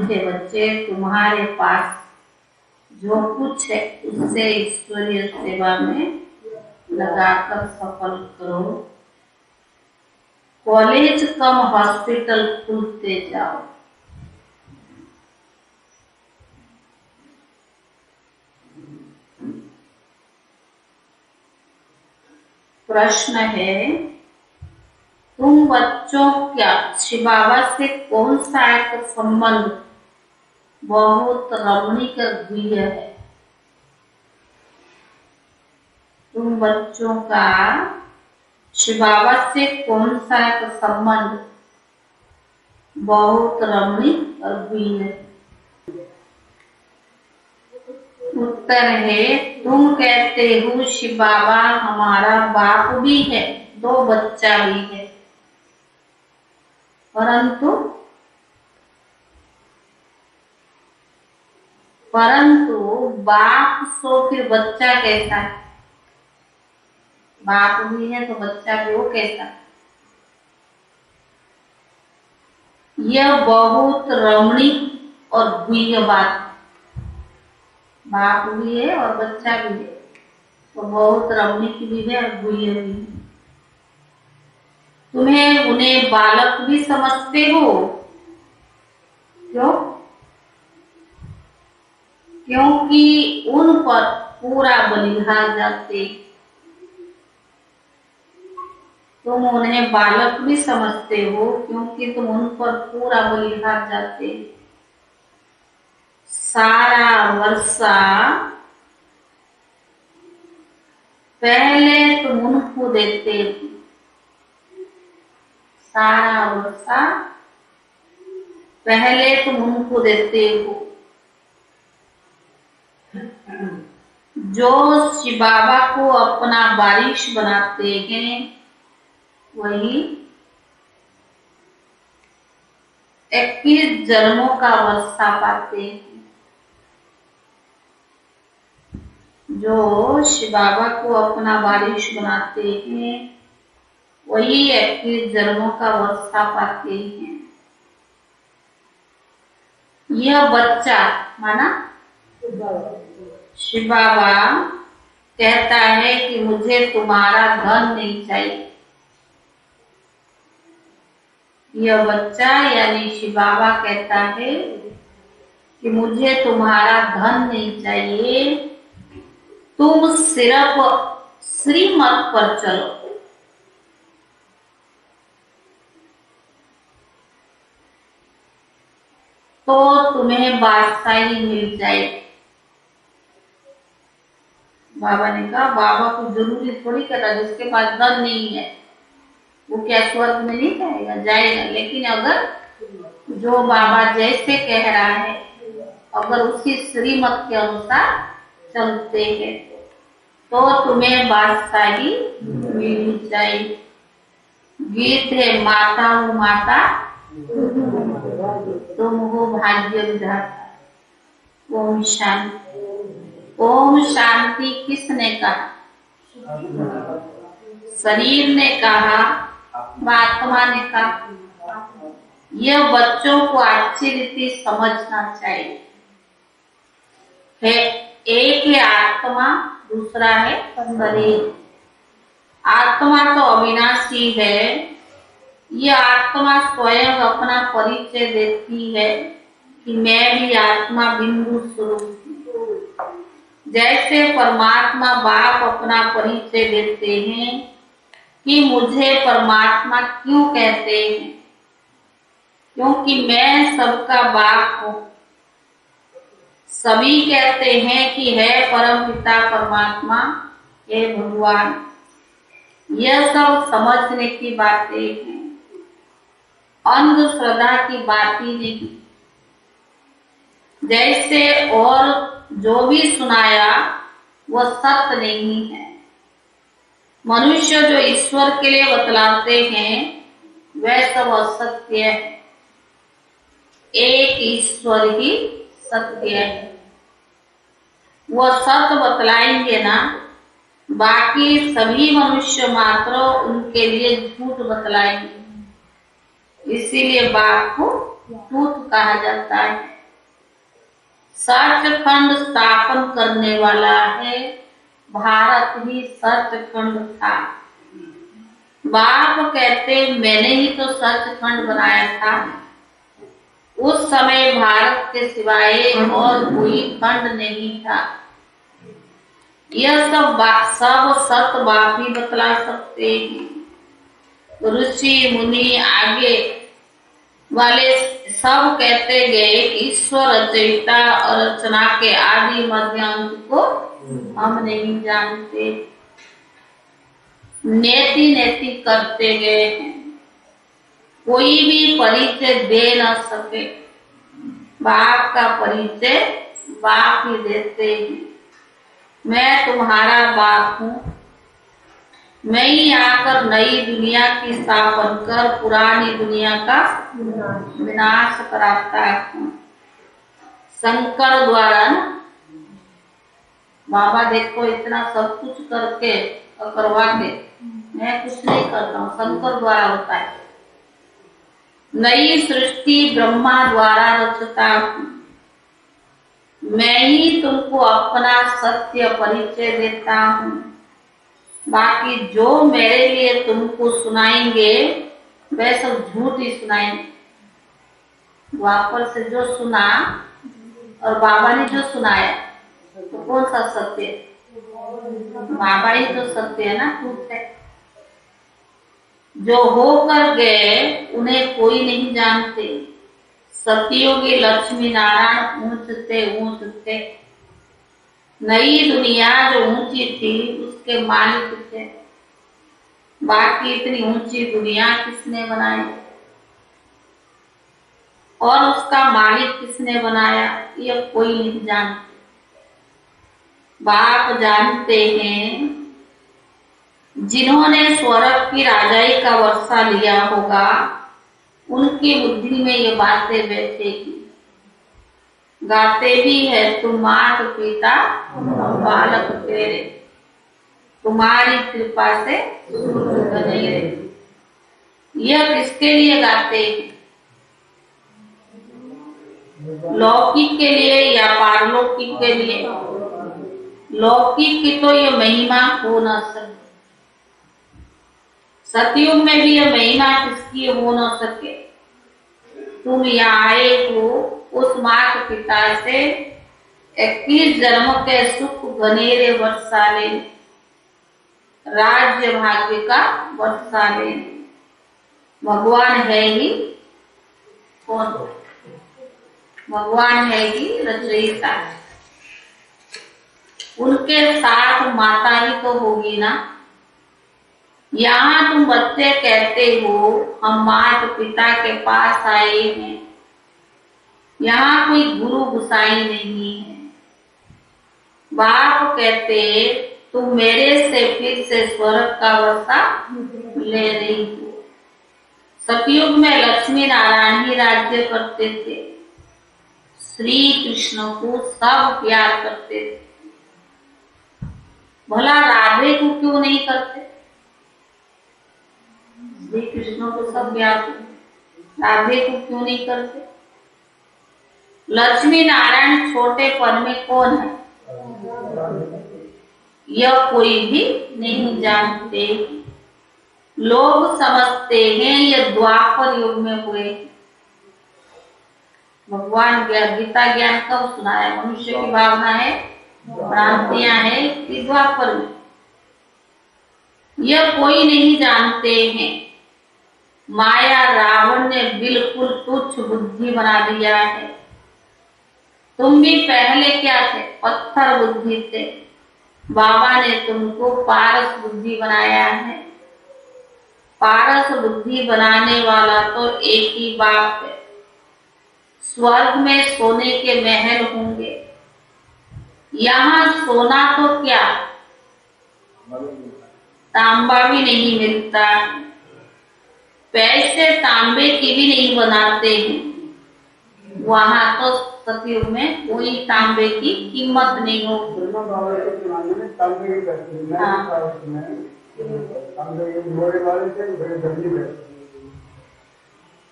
मीठे बच्चे, तुम्हारे पास जो कुछ है उससे ईश्वरीय सेवा में लगाकर सफल करो। कॉलेज कम हॉस्पिटल खुलते जाओ। प्रश्न है, तुम बच्चों क्या शिव बाबा से कौन सा एक संबंध बहुत रमणीक गुह्य है? तुम बच्चों का शिव बाबा से कौन सा एक संबंध बहुत रमणीक और गुह्य है? उत्तर है, तुम कहते हो शिव बाबा हमारा बाप भी है, दो बच्चा भी है, परंतु बाप सो फिर बच्चा कैसा है? बाप भी है तो बच्चा भी, वो कैसा? यह बहुत रमणीक और गुह्य बात है। बाप भी है और बच्चा भी है तो बहुत रमणीक भी है और गुह्य भी है। तुम्हें उन्हें बालक भी समझते हो? क्यों? क्योंकि उन पर पूरा बलिहार जाते। तुम उन्हें बालक भी समझते हो क्योंकि तुम उन पर पूरा बलिहार जाते। सारा वर्षा पहले तुम उनको देते थे। सारा वर्षा पहले तुम उनको देते हो। जो शिव बाबा को अपना वारिस बनाते हैं वही 21 जन्मों का वर्षा पाते हैं। जो शिव बाबा को अपना वारिस बनाते हैं वही 21 जन्मों का वर्षा पाते हैं। यह बच्चा माना शिव बाबा कहता है कि मुझे तुम्हारा धन नहीं चाहिए। यह बच्चा यानी शिव बाबा कहता है कि मुझे तुम्हारा धन नहीं चाहिए, तुम सिर्फ श्रीमत पर चलो। तो तुम्हें बादशाही मिल जाएगी। बाबा ने कहा, बाबा को जरूरी थोड़ी करा, जिसके पास धन नहीं है वो क्या स्वर्ग में नहीं जाएगा? जाएगा। लेकिन अगर जो बाबा जैसे कह रहा है अगर उसी श्रीमत के अनुसार चलते हैं तो तुम्हें बादशाही मिल जाएगी। गीत है, माता हूँ माता तुम हो भाग्य विधाता। ओम शांति। ओम शांति किसने कहा? शरीर ने कहा, आत्मा ने कहा। यह बच्चों को अच्छी रीति समझना चाहिए। है एक है आत्मा, दूसरा है शरीर। आत्मा तो अविनाशी है। यह आत्मा स्वयं अपना परिचय देती है कि मैं भी आत्मा बिंदु स्वरूप। जैसे परमात्मा बाप अपना परिचय देते हैं कि मुझे परमात्मा क्यों कहते हैं? क्योंकि मैं सबका बाप हूँ। सभी कहते हैं कि है परम पिता परमात्मा, हे भगवान। यह सब समझने की बातें हैं, अंधश्रद्धा की बात ही नहीं। जैसे और जो भी सुनाया वह सत्य नहीं है। मनुष्य जो ईश्वर के लिए बतलाते हैं वह सब असत्य है। एक ईश्वर ही सत्य है। वह सत्य बतलाएंगे ना, बाकी सभी मनुष्य मात्र उनके लिए झूठ बतलाएंगे। इसीलिए बाप को झूठ कहा जाता है। सचखंड स्थापन करने वाला है। भारत ही सचखंड था। बाप कहते मैंने ही तो सचखंड बनाया था। उस समय भारत के सिवाय और कोई खंड नहीं था। यह सब सत बाप ही बतला सकते हैं। ऋषि मुनि आगे वाले सब कहते गए कि ईश्वर रचयिता और रचना के आदि मध्य अंत को हम नहीं जानते। नेति नेति करते गए हैं, कोई भी परिचय दे न सके। बाप का परिचय बाप ही देते हैं। मैं तुम्हारा बाप हूँ। मैं ही आकर नई दुनिया की स्थापन कर पुरानी दुनिया का विनाश कराता हूँ। शंकर द्वारा बाबा देखो इतना सब कुछ करके और करवा के, मैं कुछ नहीं करता हूँ, शंकर द्वारा होता है। नई सृष्टि ब्रह्मा द्वारा रचता हूँ। मैं ही तुमको अपना सत्य परिचय देता हूँ। बाकी जो मेरे लिए तुमको सुनाएंगे वे सब झूठ ही सुनाएंगे। द्वापर से जो सुना और बाबा ने जो सुनाया तो कौन सा सत्य है? बाबा ही तो सत्य है ना, झूठ है। जो होकर गए उन्हें कोई नहीं जानते। सतयुगी लक्ष्मी नारायण ऊंचते ऊंचते, नई दुनिया जो ऊंची थी उसके मालिक थे। बाकी इतनी ऊंची दुनिया किसने बनाई और उसका मालिक किसने बनाया, ये कोई नहीं जानते। बाप जानते हैं। जिन्होंने स्वर्ग की राजाई का वर्षा लिया होगा उनकी बुद्धि में ये बातें बैठेगी। गाते भी है तुम मात पिता बालक तेरे, तुम्हारी कृपा से यह किसके लिए गाते हैं? लौकिक के लिए या पारलौकिक के लिए? लौकिक की तो ये महिमा हो न सके। सतयुग में भी यह महिमा किसकी हो न सके। तुम यहाँ आए हो उस मात पिता से 21 जन्म के सुख घनेरे वर्षा ले, राज्य भाग्य का वर्षा ले। भगवान है ही कौन? भगवान है ही रचयिता। उनके साथ माता ही तो होगी ना। यहाँ तुम बच्चे कहते हो हम माता पिता के पास आए हैं। यहाँ कोई गुरु गुसाई नहीं है। बाप कहते तुम मेरे से फिर से स्वर्ग का वर्षा ले रही हो। सतयुग में लक्ष्मी नारायण ही राज्य करते थे। श्री कृष्ण को सब प्यार करते थे। भला राधे को क्यों नहीं करते? श्री कृष्ण को सब प्यार करते, राधे को क्यों नहीं करते? लक्ष्मी नारायण छोटे पद में कौन है यह कोई भी नहीं जानते। लोग समझते हैं यह द्वापर युग में हुए। भगवान गीता ज्ञान कब सुनाया? मनुष्य की भावना है, भ्रांतियां है कि द्वापर में। यह कोई नहीं जानते हैं। माया रावण ने बिल्कुल तुच्छ बुद्धि बना दिया है। तुम भी पहले क्या थे? पत्थर बुद्धि थे। बाबा ने तुमको पारस बुद्धि बनाया है। पारस बुद्धि बनाने वाला तो एक ही बाप है। स्वर्ग में सोने के महल होंगे। यहाँ सोना तो क्या, तांबा भी नहीं मिलता। पैसे तांबे की भी नहीं बनाते हैं। वहाँ तो सतयुग में कोई तांबे की कीमत नहीं होगी।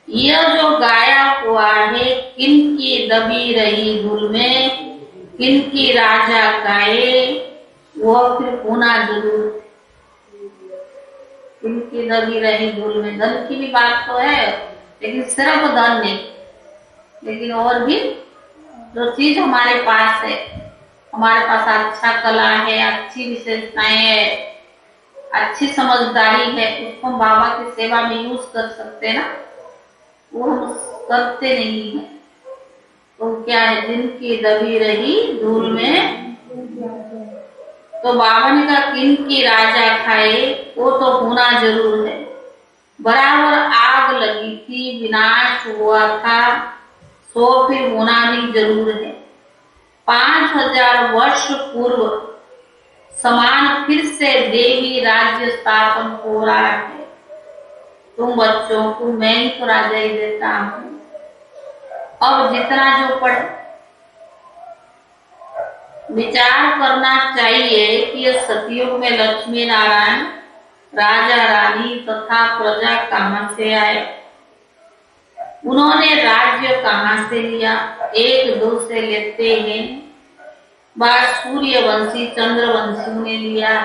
यह जो गाया हुआ है, किनकी दबी रही धूल में, किनकी राजा गाए, वह फिर होना जरूर। किनकी दबी रही धूल में, धन की भी बात तो है, लेकिन सिर्फ धन नहीं, लेकिन और भी जो चीज हमारे पास है, हमारे पास अच्छा कला है, अच्छी विशेषताएं है, अच्छी समझदारी है, उसको हम बाबा की सेवा में यूज कर सकते हैं ना, वो हम करते नहीं है। तो क्या है, जिनकी दबी रही धूल में, तो बाबा ने कहा किनकी राजा खाए, वो तो होना जरूर है। बराबर आग लगी थी, विनाश हुआ था, सो फिर होना भी जरूर है। 5000 वर्ष पूर्व समान फिर से देवी राज्य स्थापन हो रहा है। तुम बच्चों को मैं ही तो राजा ही देता हूँ। अब जितना जो पढ़ विचार करना चाहिए कि यह सतयुग में लक्ष्मी नारायण राजा रानी तथा प्रजा कहाँ से आए, उन्होंने राज्य कहाँ से लिया। एक दो से लेते हैं, बात सूर्यवंशी चंद्रवंशियों ने लिया,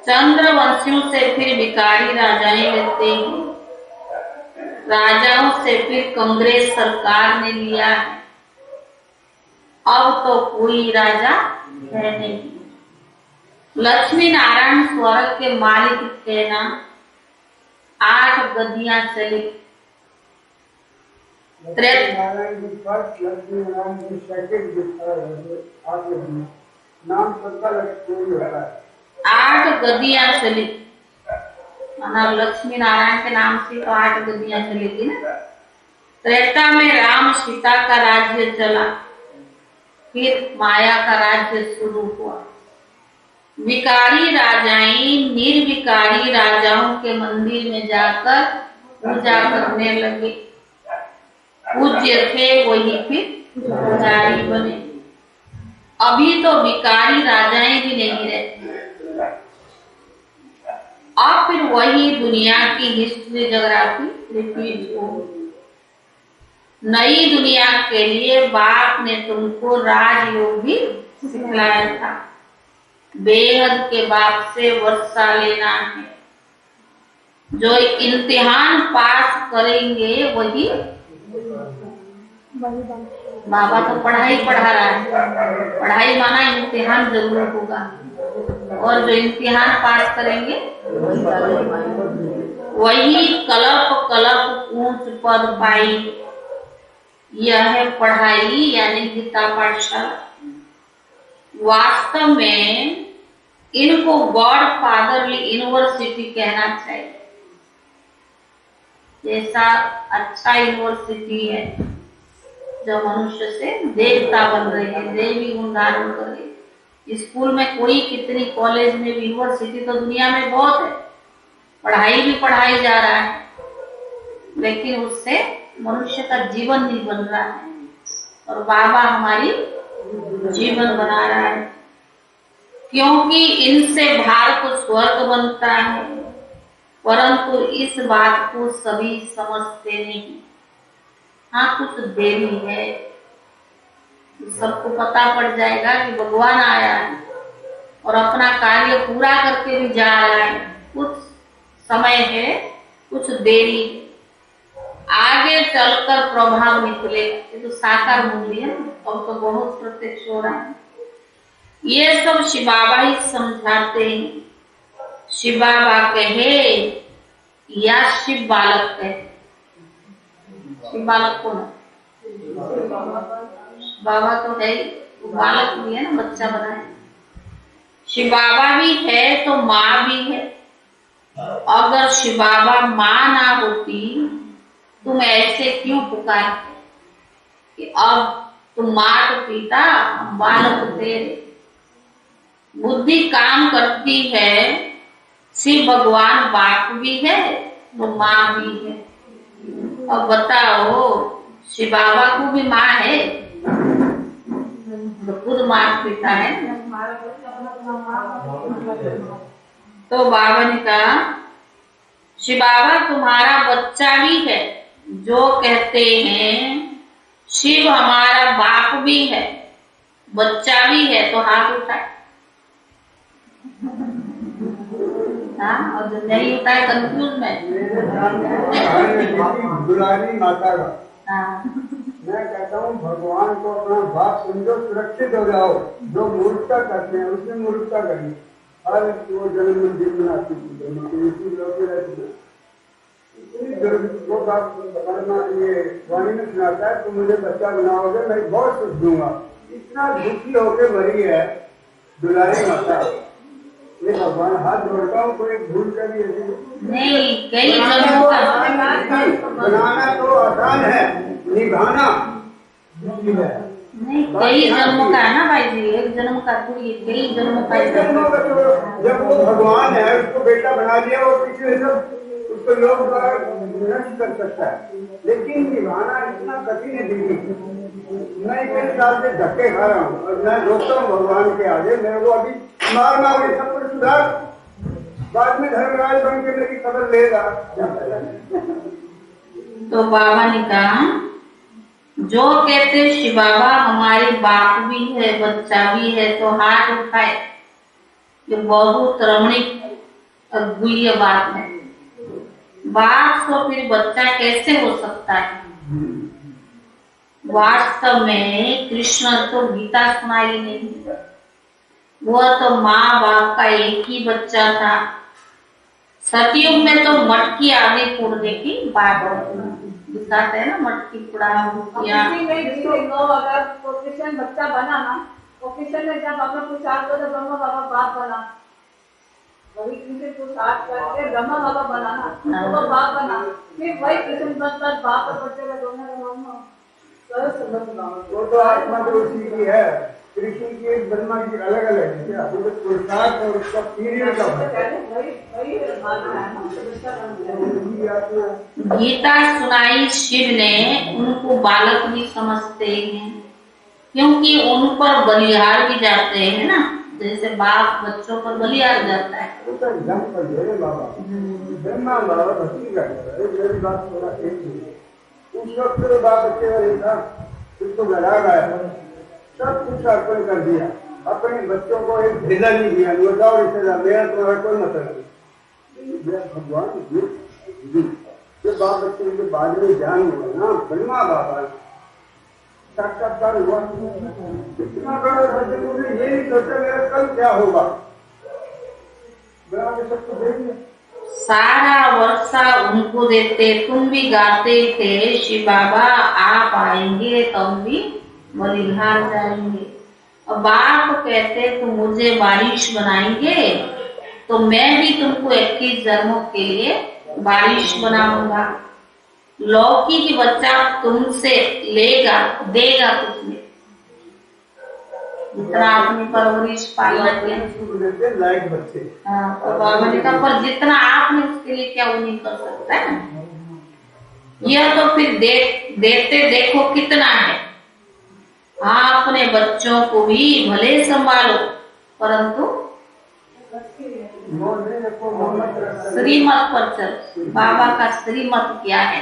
चंद्रवंशियों से फिर भिखारी राजाएं लेते हैं, राजाओं से फिर कांग्रेस सरकार ने लिया है। अब तो कोई राजा है नहीं। लक्ष्मी नारायण स्वर्ग के मालिक थे ना। 8 गद्दियां चली। आठ गद्दियां चली, लक्ष्मी नारायण के नाम से तो 8 गद्दियां चलेगी ना। त्रेता में राम सीता का राज्य चला, फिर माया का राज्य शुरू हुआ। विकारी राजाएं निर्विकारी राजाओं के मंदिर में जाकर पूजा करने लगे। पूज्य थे वही फिर पुजारी बने। अभी तो विकारी राजाएं भी नहीं रहती। अब फिर वही दुनिया की हिस्ट्री जोग्राफी रिपीट हो। नई दुनिया के लिए बाप ने तुमको राजयोग भी सिखलाया था। बेहद के बाप से वर्षा लेना है। जो इम्तिहान पास करेंगे वही, बाबा तो पढ़ाई पढ़ा रहा है, पढ़ाई माना इम्तिहान जरूर होगा, और जो इम्तिहान पास करेंगे वही कलप कलप ऊंच पद पाई। यह है पढ़ाई यानी गीता पाठशाला। वास्तव में इनको गॉड फादरली यूनिवर्सिटी कहना चाहिए। जैसा अच्छा यूनिवर्सिटी है जो मनुष्य से देवता बन रहे हैं, देवी गुण धारण कर रहे। स्कूल में कोई कितनी, कॉलेज में भी, यूनिवर्सिटी तो दुनिया में बहुत है, पढ़ाई भी पढ़ाई जा रहा है, लेकिन उससे मनुष्य का जीवन नहीं बन रहा है। और बाबा हमारी जीवन बना रहा है, क्योंकि इनसे भारत स्वर्ग बनता है। परंतु इस बात को सभी समझते नहीं। हाँ, कुछ देरी है, सबको पता पड़ जाएगा कि भगवान आया है और अपना कार्य पूरा करके भी जा रहा है। कुछ समय है, कुछ देरी है, आगे चलकर प्रभाव निकले। ये तो साकार मूल्य है, अब तो बहुत प्रत्यक्ष हो रहा है। ये सब शिव बाबा ही समझाते हैं। शिव बाबा कहे या शिव बालक कहे। शिव बालक कौन है? बाबा तो है, बालक भी है ना, बच्चा बना है। शिव बाबा भी है तो माँ भी है। अगर शिव बाबा माँ ना होती, तुम ऐसे क्यों पुकारते कि अब तुम माँ तो पिता, बालक तेरे। बुद्धि काम करती है, शिव भगवान बाप भी है तो माँ भी है। अब बताओ, शिव बाबा को भी माँ है तो खुद माँ पिता है। तो बाबा ने कहा शिव बाबा तुम्हारा बच्चा भी है, जो कहते हैं शिव हमारा बाप भी है, बच्चा भी है, तो हाथ उठाए। हाँ, और जो नहीं उठाए कंफ्यूज में। दुलारी माता का हाँ, मैं कहता हूँ भगवान को अपना बाप समझो, सुरक्षित हो जाओ। जो मूर्खता करते हैं उसमें मूर्खता करिए। हर वो जन्म मंदिर बनाती वो बात ये वाणी में सुनाता है, तुम मुझे बच्चा बनाओगे मैं बहुत सुख दूंगा। इतना दुखी होके भरी है दुलारी माता। ये भगवान हाथ जोड़ता हूँ, कोई भूल कर नहीं, कई जन्मों का बनाना तो आसान है, निभाना नहीं, कई जन्मों का है ना भाई जी, एक जन्म का थोड़ी, कई जन्मों का है। जब वो भगवान है उसको बेटा बना दिया, वो पिछले सब उसको योग नष्ट कर सकता है, लेकिन निभाना इतना कठिन है दीदी। मैं कई साल से धक्के खा रहा हूँ और मैं रोकता हूँ भगवान के आगे। मेरे को अभी मार के सब कुछ सुधार, बाद में धर्मराज बन के मेरी खबर लेगा। तो बाबा ने कहा, जो कहते शिव बाबा हमारे बाप भी है, बच्चा भी है, तो हाथ उठाए। ये बहुत रमणीक और गुह्य बात है। बाप तो फिर बच्चा कैसे हो सकता है? वास्तव में कृष्ण तो गीता सुनाई नहीं, वह तो माँ बाप का एक ही बच्चा था। सतयुग में तो मटकी आगे फोड़ देखी, बाप दिखाते हैं ना, मटकी फोड़ा किया। अगर कृष्ण बच्चा बना ना, तो कृष्ण ने जब अपना पुरुषार्थ तो ब्रह्मा बाबा बाप बना, वही कृष्ण पुरुषार्थ करके ब्रह्मा बाबा बना ना, तो वो बाप बना। फिर वही कृष्ण बनता बाप और बच्चे का दोनों वो तो आत्मा तो उसी की है, कृष्ण की एक ब्रह्मा की अलग अलग है। पुरुषार्थ और उसका पीरियड का गीता सुनाई शिव ने, उनको बालक भी समझते हैं, क्योंकि उन पर बलिहार भी जाते हैं ना, जैसे बाप बच्चों पर बलिहार जाता है। ब्रह्मा बाबा भक्ति करता है। मेरी बात थोड़ा उस वक्त तो बाप बच्चे का नहीं था, उसको गला गाया, सब कुछ अर्पण कर दिया, अपने बच्चों को एक भेजा नहीं दिया। वो जाओ रिश्तेदार, मेरा तुम्हारा कोई मतलब नहीं। भगवान जो बाप बच्चे के बाद में ज्ञान हुआ ना, ब्रह्मा बाबा साक्षात्कार हुआ। इतना बड़ा बच्चे को ये नहीं सोचा मेरा कल क्या होगा। ब्रह्मा के सबको देख लिया, सारा वर्षा उनको देते, तुम भी गाते थे शिव बाबा आप आएंगे तो हम भी बलिहार जाएंगे। और बाप कहते तो मुझे बारिश बनाएंगे, तो मैं भी तुमको 21 जन्मों के लिए बारिश बनाऊंगा। लौकी की बच्चा तुमसे लेगा देगा कुछ नहीं, जितना आपने परवरिश पालना किया। लायक बच्चे। हाँ, तो बाबा ने कहा पर जितना आपने उसके लिए क्या वो नहीं कर सकता है। यह तो फिर देते देखो कितना है। आप अपने बच्चों को भी भले संभालो, परंतु श्रीमत पर चलो। बाबा का श्रीमत क्या है?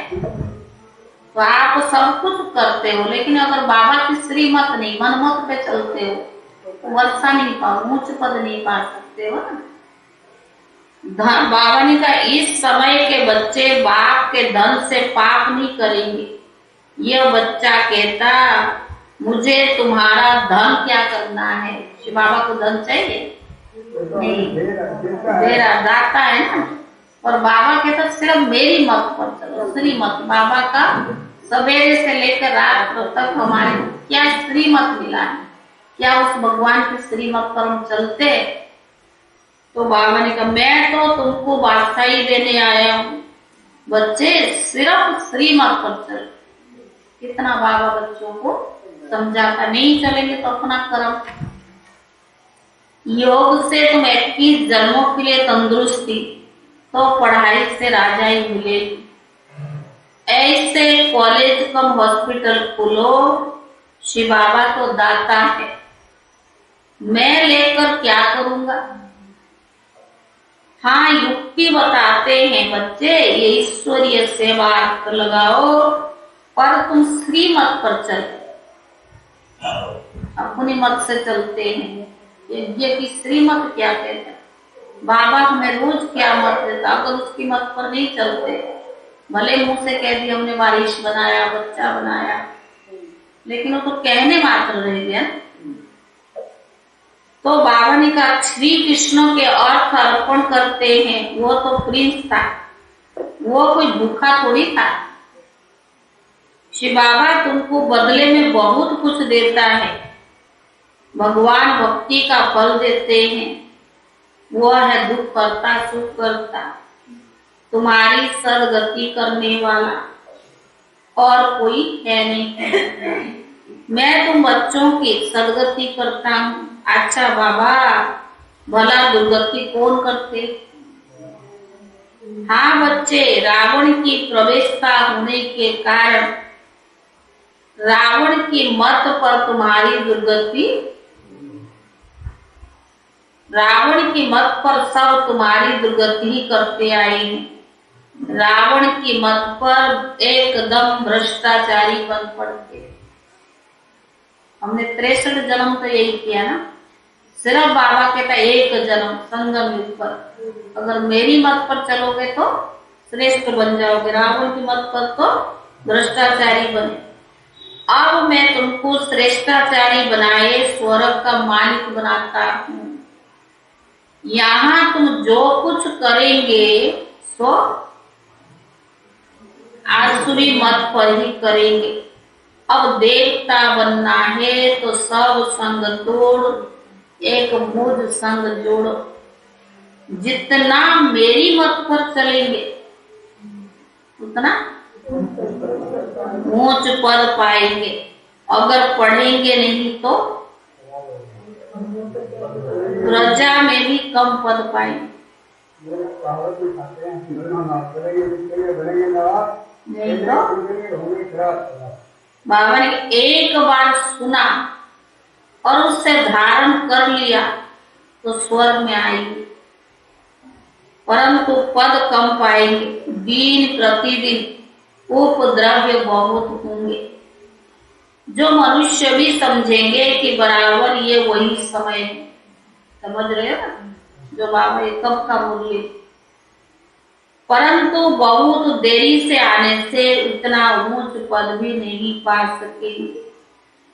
तो आप सब कुछ करते हो, लेकिन अगर बाबा की श्रीमत नहीं, मनमत पे चलते हो, तो वर्षा नहीं पाओ, ऊंच पद नहीं पा सकते हो ना। बाबा ने कहा इस समय के बच्चे बाप के धन से पाप नहीं करेंगे। यह बच्चा कहता मुझे तुम्हारा धन क्या करना है? शिव बाबा को धन चाहिए नहीं, मेरा दाता है ना। और बाबा कहता सिर्फ मेरी मत पर चलो, श्रीमत। बाबा का सवेरे से लेकर रात तक हमारे क्या श्रीमत मिला है, क्या उस भगवान की श्रीमत पर हम चलते? तो बाबा ने कहा मैं तो तुमको बादशाही देने आया हूँ, बच्चे सिर्फ श्रीमत पर चलो। कितना बाबा बच्चों को समझाता, नहीं चलेंगे तो अपना कर्म। योग से तुम 21 जन्मों के लिए तंदुरुस्ती, तो पढ़ाई से राजा ही मिलेगी। ऐसे कॉलेज कम हॉस्पिटल खोलो, शिव बाबा तो दाता है, मैं लेकर क्या करूंगा? हाँ, युक्ति बताते हैं बच्चे, ये ईश्वरीय सेवा लगाओ, पर तुम श्रीमत पर चलो। अपनी मत से चलते हैं, यज्ञ की श्रीमत क्या कहते हैं? बाबा हमें रोज क्या मत देता, अगर उसकी मत पर नहीं चलते, भले मुंह से कह दिया हमने बारिश बनाया, बच्चा बनाया, लेकिन वो तो कहने मात्र रह गया। तो बाबा ने कहा श्री कृष्ण के अर्थ अर्पण करते हैं, वो तो प्रिंस था, वो कोई भूखा थोड़ी था। श्री बाबा तुमको बदले में बहुत कुछ देता है, भगवान भक्ति का फल देते हैं, वो है दुख करता सुख करता, तुम्हारी सदगति करने वाला और कोई है नहीं। मैं तुम बच्चों की सदगति करता हूँ। अच्छा बाबा, भला दुर्गति कौन करते? हाँ बच्चे, रावण की प्रवेशता होने के कारण रावण की मत पर तुम्हारी दुर्गति, रावण की मत पर सब तुम्हारी दुर्गति ही करते आए हैं। रावण की मत पर एकदम भ्रष्टाचारी बन पड़ते। हमने 63 जन्म तो यही किया ना, सिर्फ बाबा कहता एक जन्म संगम युग पर, अगर मेरी मत पर चलोगे तो श्रेष्ठ बन जाओगे, रावण की मत पर तो भ्रष्टाचारी बने। अब मैं तुमको श्रेष्ठाचारी बनाए स्वर्ग का मालिक बनाता हूँ। यहाँ तुम जो कुछ करेंगे सो आसुरी मत पर ही करेंगे। अब देवता बनना है तो सब संग तोड़, एक मुझ संग जोड़ो। जितना मेरी मत पर चलेंगे उतना ऊंच पद पाएंगे, अगर पढ़ेंगे नहीं तो प्रजा में भी कम पद पाएंगे। नहीं तो बाबा ने एक बार सुना और उससे धारण कर लिया तो स्वर्ग में आएंगे, परंतु पद कम पाएंगे। दिन प्रतिदिन उपद्रव्य बहुत होंगे। जो मनुष्य भी समझेंगे कि बराबर ये वही समय है। समझ रहे हो ना, जो बाबा ये कब का बोलिए, परंतु बहुत देरी से आने से इतना ऊंच पद भी नहीं पा सकेंगे।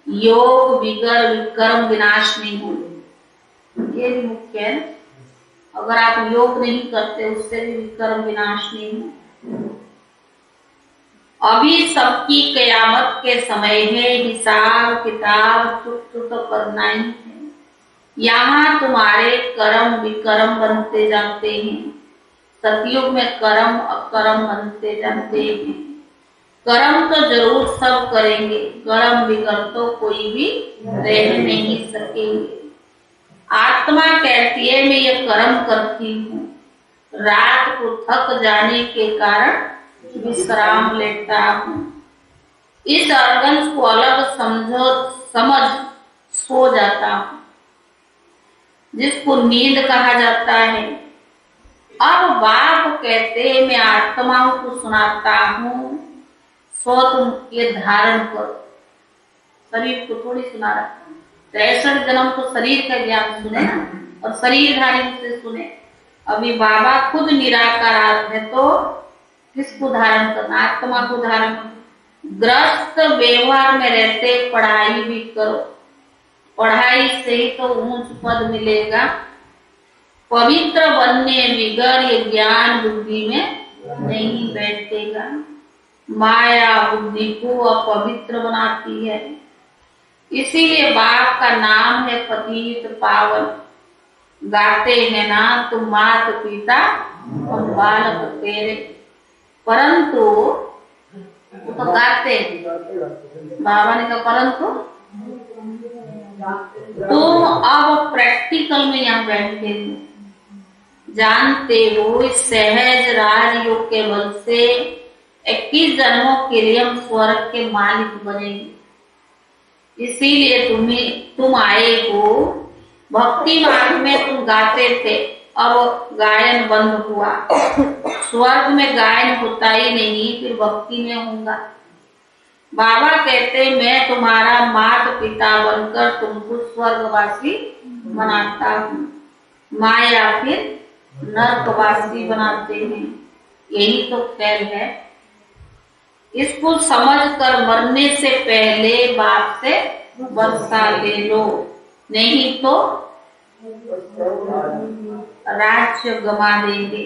योग बिगड़ विक्रम विनाश नहीं होंगे, ये भी मुख्य है। अगर आप योग नहीं करते उससे भी विक्रम विनाश नहीं हो। अभी सबकी कयामत के समय है, हिसाब किताब चुप करना ही है। यहाँ तुम्हारे कर्म विकर्म बनते जाते हैं। सतयुग में कर्म अकर्म बनते जाते हैं। कर्म तो जरूर सब करेंगे, कर्म बिगड़ तो कोई भी रह नहीं सकेंगे। आत्मा कहती है मैं ये कर्म करती हूँ, रात को थक जाने के कारण विश्राम लेता हूँ। इस ऑर्गन्स को अलग समझ सो जाता हूँ, जिसको नींद कहा जाता है। अब बाप कहते हैं मैं आत्माओं को सुनाता हूँ, सो तुम ये धारण करो। शरीर को थोड़ी सुना रहा, 63 जन्म तो शरीर का ज्ञान सुने ना, और शरीरधारी से सुने। अभी बाबा खुद निराकार है तो किसको धारण करना? आत्मा को धारण। ग्रस्त व्यवहार में रहते पढ़ाई भी करो, पढ़ाई से ही तो ऊंच पद मिलेगा। पवित्र बनने बिगड़ ये ज्ञान बुद्धि में नहीं बैठेगा। माया बुद्धि को अपवित्र बनाती है, इसीलिए बाप का नाम है पतित पावन। गाते हैं ना तुम मात पिता हम बालक तेरे, परंतु वो तो गाते, बाबा ने कहा परंतु तुम अब प्रैक्टिकल में यहाँ बैठे हो, जानते हो इस सहज राजयोग के बल से 21 जन्मों के लिए हम स्वर्ग के मालिक बनेंगे। इसीलिए तुम आए हो। भक्ति मार्ग में तुम गाते थे अब गायन बंद हुआ। स्वर्ग में गायन होता ही नहीं, फिर भक्ति में होगा। बाबा कहते मैं तुम्हारा माता पिता बनकर तुमको स्वर्गवासी बनाता हूँ, माया फिर नरकवासी बनाते हैं। यही तो खेल है। इसको समझकर मरने से पहले बाप से वर्षा ले लो, नहीं तो राज्य गमा देंगे।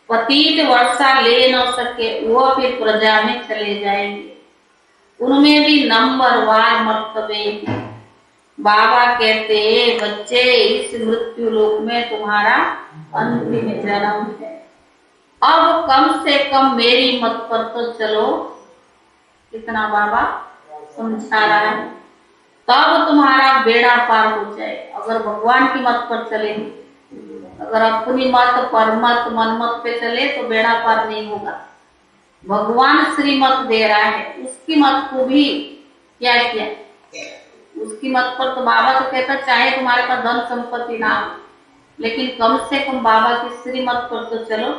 पतित वर्षा ले न सके वो फिर प्रजा में चले जाएंगे, उनमें भी नंबरवार मर्तबे हैं। बाबा कहते बच्चे इस मृत्यु लोक में तुम्हारा अंतिम जन्म है, अब कम से कम मेरी मत पर तो चलो। कितना बाबा समझा रहा है, तब तुम्हारा बेड़ा पार हो जाए। अगर भगवान की मत पर चले, अगर अपनी मत पर मत मनमत पे चले तो बेड़ा पार नहीं होगा। भगवान श्रीमत दे रहा है, उसकी मत को भी क्या किया, उसकी मत पर तो बाबा तो कहता चाहे तुम्हारे पास धन संपत्ति ना हो, लेकिन कम से कम बाबा की श्रीमत पर तो चलो।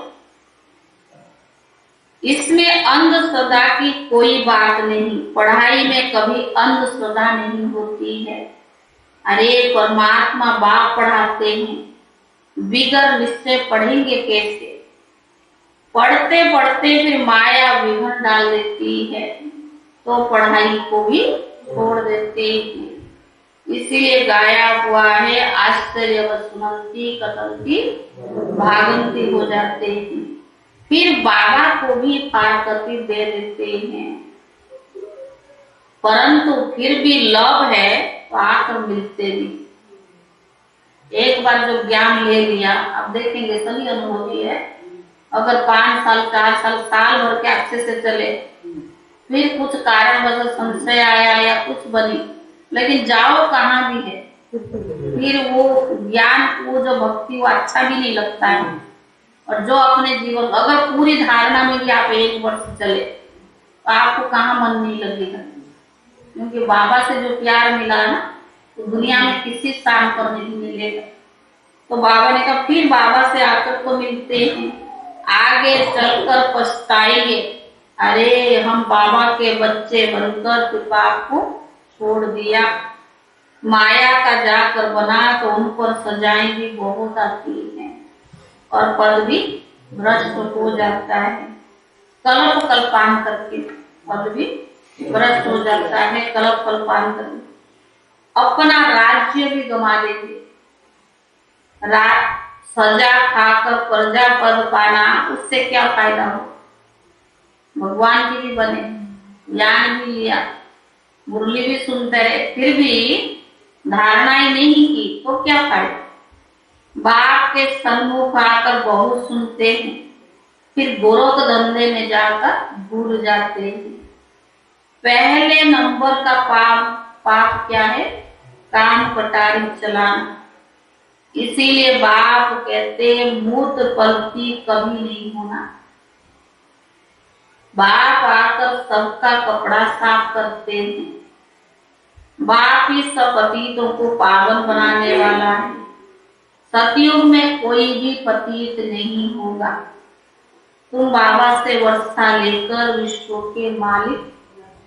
इसमें अंधश्रद्धा की कोई बात नहीं, पढ़ाई में कभी अंधश्रद्धा नहीं होती है। अरे परमात्मा बाप पढ़ाते हैं, बिगर निश्चय पढ़ेंगे कैसे? पढ़ते पढ़ते फिर माया विघन डाल देती है, तो पढ़ाई को भी छोड़ देते हैं। इसीलिए गाया हुआ है आश्चर्य सुनंती कथंती भागंती हो जाते हैं, फिर बाबा को भी पार करके दे देते हैं। परंतु फिर भी लव है तो आकर मिलते भी। एक बार जो ज्ञान ले लिया, अब देखेंगे सभी अनुभवी है, अगर 5 साल 4 साल साल भर के अच्छे से चले, फिर कुछ कारण वजह संशय आया या कुछ बनी, लेकिन जाओ कहाँ भी है, फिर वो ज्ञान वो जो भक्ति वो अच्छा भी नहीं लगता है। और जो अपने जीवन अगर पूरी धारणा में भी आप 1 वर्ष चले तो आपको कहाँ मन नहीं लगेगा, क्योंकि बाबा से जो प्यार मिला ना तो दुनिया में किसी स्थान पर नहीं मिलेगा। तो बाबा ने कहा फिर बाबा से आकर तो मिलते हैं, आगे चलकर पछताएंगे, अरे हम बाबा के बच्चे बनकर कृपा को छोड़ दिया। माया का जाकर बना तो उन पर सजाएं भी बहुत आती है और पद भी भ्रष्ट हो जाता है। कल्प कल्पान करके पद भी भ्रष्ट हो जाता है, कल्प कल्पान करके अपना राज्य भी गंवा देंगे। सजा खाकर प्रजा पद पाना, उससे क्या फायदा हो? भगवान की भी बने, ज्ञान भी लिया, मुरली भी सुनते रहे, फिर भी धारणा ही नहीं की तो क्या फायदा? बाप के सम्मुख आकर बहुत सुनते हैं, फिर गोरख धंधे में जाकर भूल जाते हैं। पहले नंबर का पाप क्या है? काम कटारी चलाना। इसीलिए बाप कहते हैं मूत पलती कभी नहीं होना। बाप आकर सबका कपड़ा साफ करते हैं। बाप ही सब पतितों को पावन बनाने वाला है। सतयुग में कोई भी पतित नहीं होगा। तुम बाबा से वर्षा लेकर विश्व के मालिक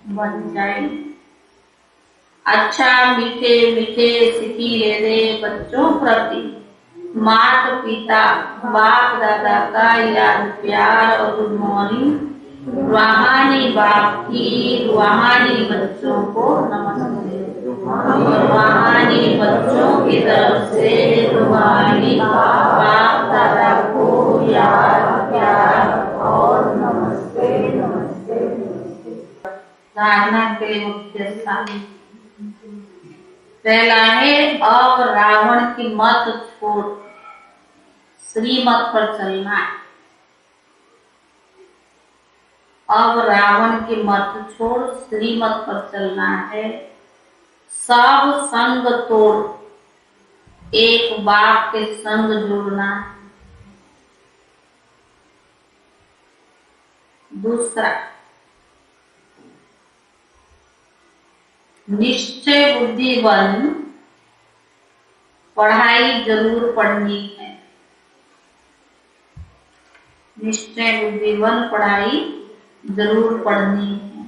बन जाएंगे। अच्छा मीठे मीठे सिखी ले दे बच्चों प्रति माता पिता बाप दादा का याद प्यार और गुड मॉर्निंग। रूहानी बाप की रूहानी बच्चों को नमस्ते। रूहानी बच्चों की तरफ से रूहानी बाप दादा को याद प्यार और नमस्ते नमस्ते। धारणा के लिए मुख्य स्थान पहला है अब रावण की मत छोड़ श्रीमत पर चलना है। अब रावण की मत छोड़ श्रीमत पर चलना है। सब संग तोड़ एक बाप के संग जुड़ना। दूसरा निश्चय बुद्धि बन पढ़ाई जरूर पढ़नी है। निश्चय बुद्धिवन पढ़ाई जरूर पढ़नी है।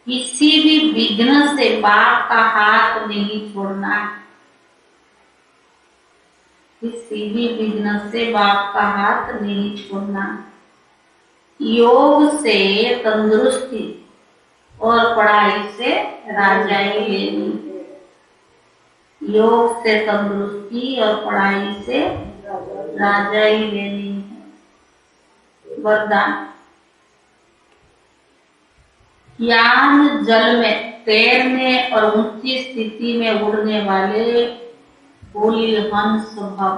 किसी भी विघ्न से बाप का हाथ नहीं छोड़ना है। किसी भी विघ्न से बाप का हाथ नहीं छोड़ना। योग से तंदुरुस्ती और पढ़ाई से राजाई लेनी। योग से तंदुरुस्ती और पढ़ाई से राजाई लेनी है। वरदान। ज्ञान जल में तैरने और ऊंची स्थिति में उड़ने वाले होली हंस भव।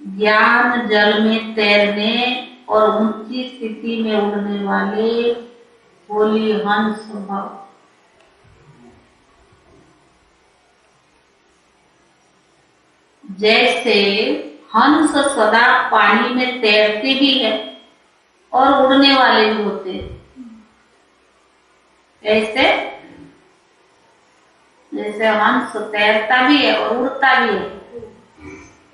ज्ञान जल में तैरने और ऊंची स्थिति में उड़ने वाले होली हंस भव। जैसे हंस सदा पानी में तैरते भी है और उड़ने वाले भी होते हैं। ऐसे जैसे हंस तैरता भी है और उड़ता भी है,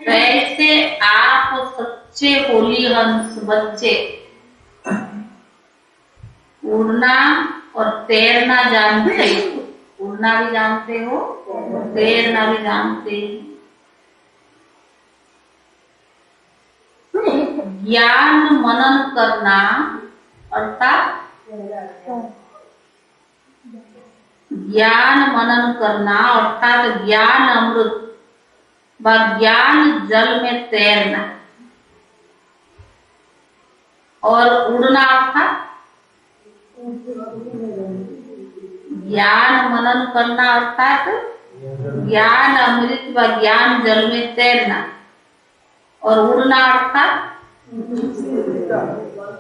तो ऐसे आप सच्चे होली हंस बच्चे उड़ना और तैरना जानते हो। उड़ना भी जानते हो, तैरना भी जानते हो। ज्ञान मनन करना अर्थात ज्ञान मनन करना अर्थात ज्ञान अमृत व ज्ञान जल में तैरना और उड़ना अर्थात ज्ञान मनन करना अर्थात ज्ञान अमृत व ज्ञान जल में तैरना और उड़ना अर्थात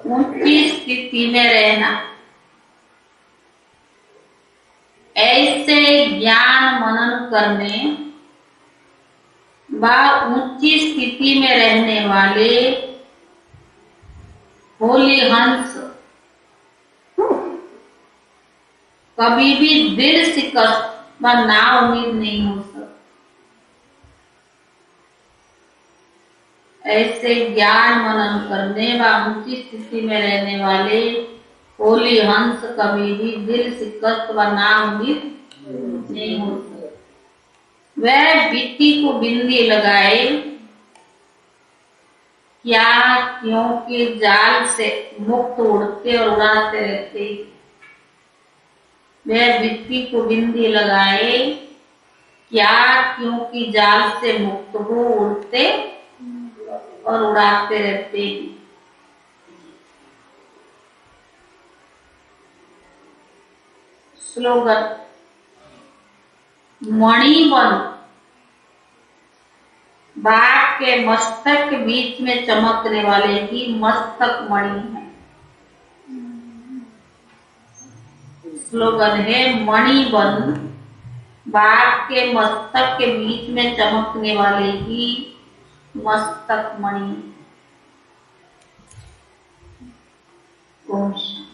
ऊंची स्थिति में रहना। ऐसे ज्ञान मनन करने व ऊंची स्थिति में रहने वाले होली हंस कभी भी दृढ़ शिकस्त व नाउम्मीद नहीं हो सकते। ऐसे ज्ञान मनन करने व ऊंची स्थिति में रहने वाले होली हंस कभी भी दिल शिकस्त व नाउम्मीद नहीं हो सकते। वह बित्ती को बिंदी लगाए क्या क्योंकि जाल से मुक्त उड़ते और उड़ाते रहते। वह बित्ती को बिंदी लगाए क्या क्योंकि जाल से मुक्त हो उड़ते और उड़ाते रहते हैं। स्लोगन। मणिवन बाघ के मस्तक के बीच में चमकने वाले की मस्तक मणि है। स्लोगन है मणिवन बाघ के मस्तक के बीच में चमकने वाले की मस्तक मणि। ओम शांति।